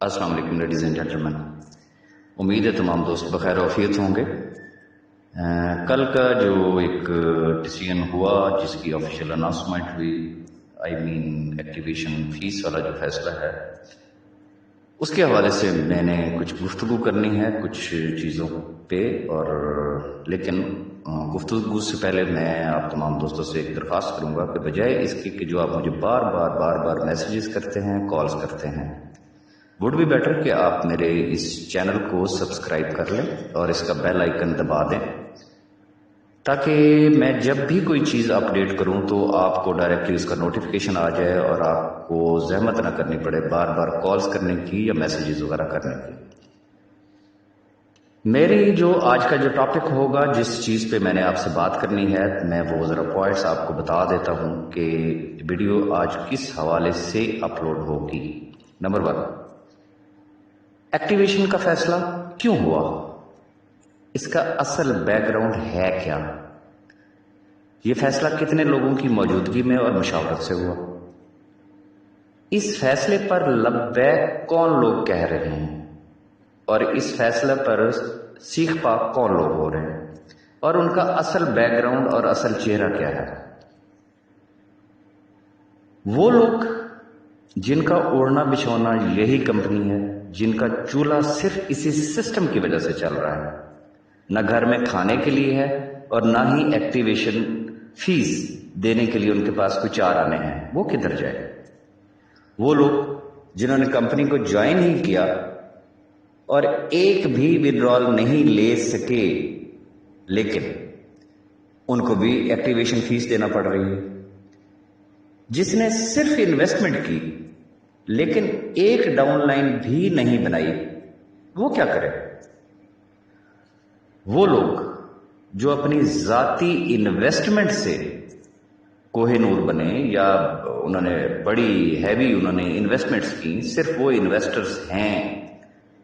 अस्सलाम वालेकुम ladies and gentleman. उम्मीद है तमाम दोस्त बखैर आफियत होंगे। कल का जो एक डिसीजन हुआ जिसकी ऑफिशियल अनाउंसमेंट हुई, आई मीन एक्टिवेशन फीस वाला जो फैसला है, उसके हवाले से मैंने कुछ गुफ्तगू करनी है कुछ चीज़ों पे। और लेकिन गुफ्तगू से पहले मैं आप तमाम दोस्तों से एक दरख्वास्त करूँगा कि बजाय इसके कि जो आप मुझे बार बार मैसेजेस करते हैं, कॉल्स करते हैं, वुड बी बेटर कि आप मेरे इस चैनल को सब्सक्राइब कर लें और इसका बेल आइकन दबा दें, ताकि मैं जब भी कोई चीज़ अपडेट करूं तो आपको डायरेक्टली उसका नोटिफिकेशन आ जाए और आपको जहमत ना करनी पड़े बार बार कॉल्स करने की या मैसेजेस वगैरह करने की। मेरी जो आज का जो टॉपिक होगा, जिस चीज़ पे मैंने आपसे बात करनी है, मैं वो ज़रा पॉइंट्स आपको बता देता हूं कि वीडियो आज किस हवाले से अपलोड होगी। नंबर 1, एक्टिवेशन का फैसला क्यों हुआ, इसका असल बैकग्राउंड है क्या, यह फैसला कितने लोगों की मौजूदगी में और मशावरत से हुआ, इस फैसले पर लब्बैक कौन लोग कह रहे हैं और इस फैसले पर सीख पा कौन लोग हो रहे हैं, और उनका असल बैकग्राउंड और असल चेहरा क्या है। वो लोग जिनका ओढ़ना बिछौना यही कंपनी है, जिनका चूल्हा सिर्फ इसी सिस्टम की वजह से चल रहा है, न घर में खाने के लिए है और ना ही एक्टिवेशन फीस देने के लिए उनके पास कुछ चार आने हैं, वो किधर जाए। वो लोग जिन्होंने कंपनी को ज्वाइन ही किया और एक भी विड्रॉल नहीं ले सके, लेकिन उनको भी एक्टिवेशन फीस देना पड़ रही है। जिसने सिर्फ इन्वेस्टमेंट की लेकिन एक डाउनलाइन भी नहीं बनाई, वो क्या करे। वो लोग जो अपनी जाती इन्वेस्टमेंट से कोहिनूर बने या उन्होंने बड़ी हैवी उन्होंने इन्वेस्टमेंट्स की, सिर्फ वो इन्वेस्टर्स हैं,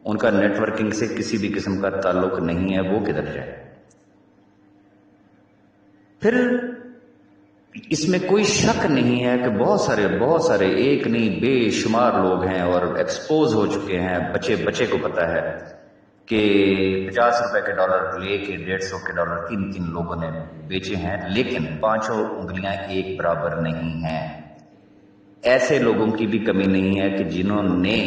उनका नेटवर्किंग से किसी भी किस्म का ताल्लुक नहीं है, वो किधर जाए। फिर इसमें कोई शक नहीं है कि बहुत सारे एक नहीं बेशुमार लोग हैं और एक्सपोज हो चुके हैं। बच्चे को पता है कि 50 रुपए के डॉलर लेके 150 के डॉलर किन लोगों ने बेचे हैं, लेकिन पांचों उंगलियां एक बराबर नहीं हैं। ऐसे लोगों की भी कमी नहीं है कि जिन्होंने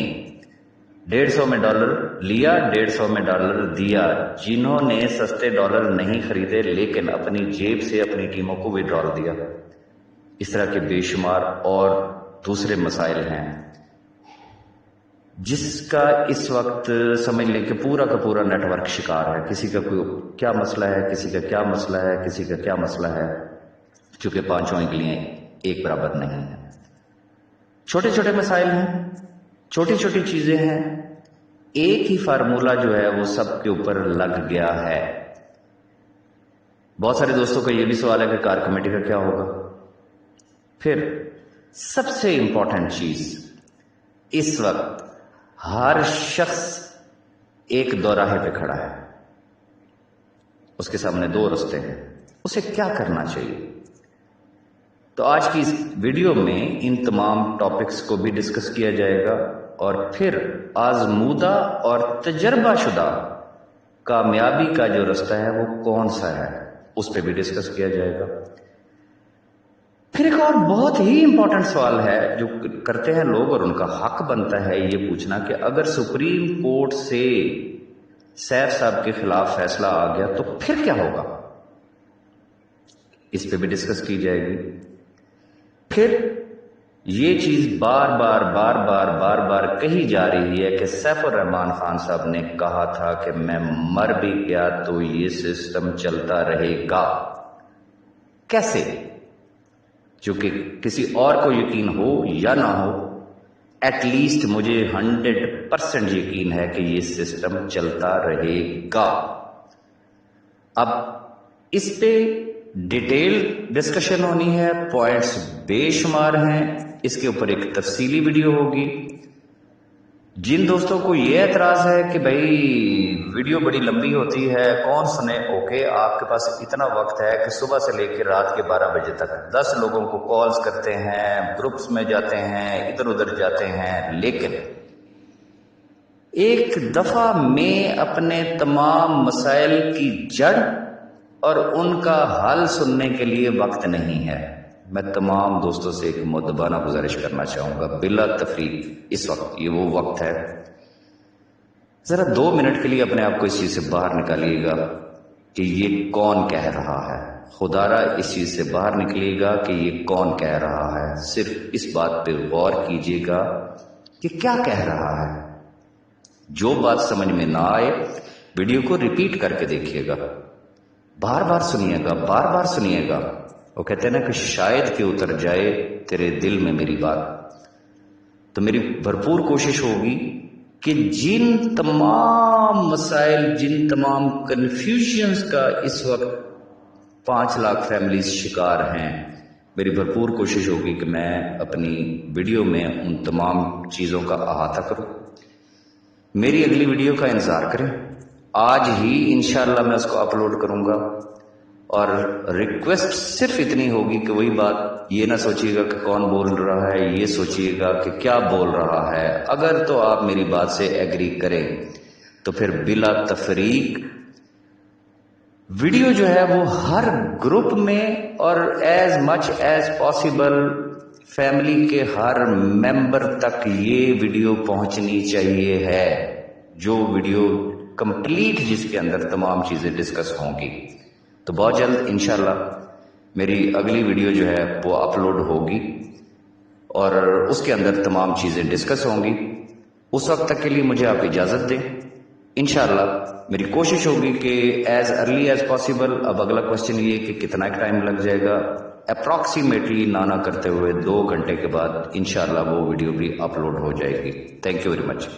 150 में डॉलर लिया, 150 में डॉलर दिया, जिन्होंने सस्ते डॉलर नहीं खरीदे लेकिन अपनी जेब से अपनी टीमों को विड्रॉल दिया। इस तरह के बेशुमार और दूसरे मसाइल हैं, जिसका इस वक्त समझ लें कि पूरा का पूरा नेटवर्क शिकार है। किसी का कोई क्या मसला है, किसी का क्या मसला है, किसी का क्या मसला है, चूंकि पांचों उंगलियां एक बराबर नहीं है। छोटे छोटे मसाइल हैं, छोटी छोटी चीजें हैं, एक ही फार्मूला जो है वो सबके ऊपर लग गया है। बहुत सारे दोस्तों का ये भी सवाल है कि कार कमेटी का क्या होगा। फिर सबसे इंपॉर्टेंट चीज, इस वक्त हर शख्स एक दौराहे पे खड़ा है, उसके सामने दो रास्ते हैं, उसे क्या करना चाहिए। तो आज की इस वीडियो में इन तमाम टॉपिक्स को भी डिस्कस किया जाएगा और फिर आजमूदा और तजर्बाशुदा कामयाबी का जो रास्ता है वो कौन सा है, उस पर भी डिस्कस किया जाएगा। फिर एक और बहुत ही इंपॉर्टेंट सवाल है जो करते हैं लोग और उनका हक बनता है ये पूछना कि अगर सुप्रीम कोर्ट से सैफ साहब के खिलाफ फैसला आ गया तो फिर क्या होगा, इस पे भी डिस्कस की जाएगी। फिर ये चीज बार बार कही जा रही है कि सैफुर रहमान खान साहब ने कहा था कि मैं मर भी गया तो ये सिस्टम चलता रहेगा। कैसे? चूंकि किसी और को यकीन हो या ना हो, एटलीस्ट मुझे 100% यकीन है कि ये सिस्टम चलता रहेगा। अब इस पे डिटेल डिस्कशन होनी है, पॉइंट्स बेशुमार हैं, इसके ऊपर एक तफसीली वीडियो होगी। जिन दोस्तों को ये एतराज है कि भाई वीडियो बड़ी लंबी होती है, कौन सुने, ओके, आपके पास इतना वक्त है कि सुबह से लेकर रात के 12 बजे तक 10 लोगों को कॉल्स करते हैं, ग्रुप्स में जाते हैं, इधर उधर जाते हैं, लेकिन ایک دفعہ میں اپنے تمام مسائل کی جڑ اور ان کا حل سننے کے لیے وقت نہیں ہے. میں تمام دوستوں سے ایک مؤدبانہ گزارش کرنا چاہوں گا بلا تفریق. اس وقت یہ وہ وقت ہے، ذرا 2 منٹ کے لیے اپنے آپ کو اس چیز سے باہر نکالیے گا کہ یہ کون کہہ رہا ہے. خدا را اس چیز سے باہر نکلیے گا کہ یہ کون کہہ رہا ہے. صرف اس بات پہ غور کیجیے گا کہ کیا کہہ رہا ہے. جو بات سمجھ میں نہ آئے ویڈیو کو ریپیٹ کر کے دیکھیے گا، بار بار سنیے گا، بار بار سنیے گا. وہ کہتے ہیں نا کہ شاید کہ اتر جائے تیرے دل میں میری بات. تو میری بھرپور کوشش ہوگی کہ جن تمام مسائل، جن تمام کنفیوژنز کا اس وقت 5 لاکھ فیملیز شکار ہیں، میری بھرپور کوشش ہوگی کہ میں اپنی ویڈیو میں ان تمام چیزوں کا احاطہ کروں. میری اگلی ویڈیو کا انتظار کریں. آج ہی انشاءاللہ میں اس کو اپلوڈ کروں گا. اور ریکویسٹ صرف اتنی ہوگی کہ وہی بات، یہ نہ سوچیے گا کہ کون بول رہا ہے، یہ سوچیے گا کہ کیا بول رہا ہے. اگر تو آپ میری بات سے ایگری کریں تو پھر بلا تفریق ویڈیو جو ہے وہ ہر گروپ میں اور as much as possible family کے ہر ممبر تک یہ ویڈیو پہنچنی چاہیے ہے. جو ویڈیو کمپلیٹ جس کے اندر تمام چیزیں ڈسکس ہوں گی. تو بہت جلد انشاءاللہ میری اگلی ویڈیو جو ہے وہ اپلوڈ ہوگی اور اس کے اندر تمام چیزیں ڈسکس ہوں گی. اس وقت تک کے لیے مجھے آپ اجازت دیں. انشاءاللہ میری کوشش ہوگی کہ ایز ارلی ایز پاسبل. اب اگلا کوشچن یہ کہ کتنا ٹائم لگ جائے گا. اپروکسیمیٹلی نہ کرتے ہوئے 2 گھنٹے کے بعد انشاءاللہ وہ ویڈیو بھی اپلوڈ ہو جائے گی. Thank you very much.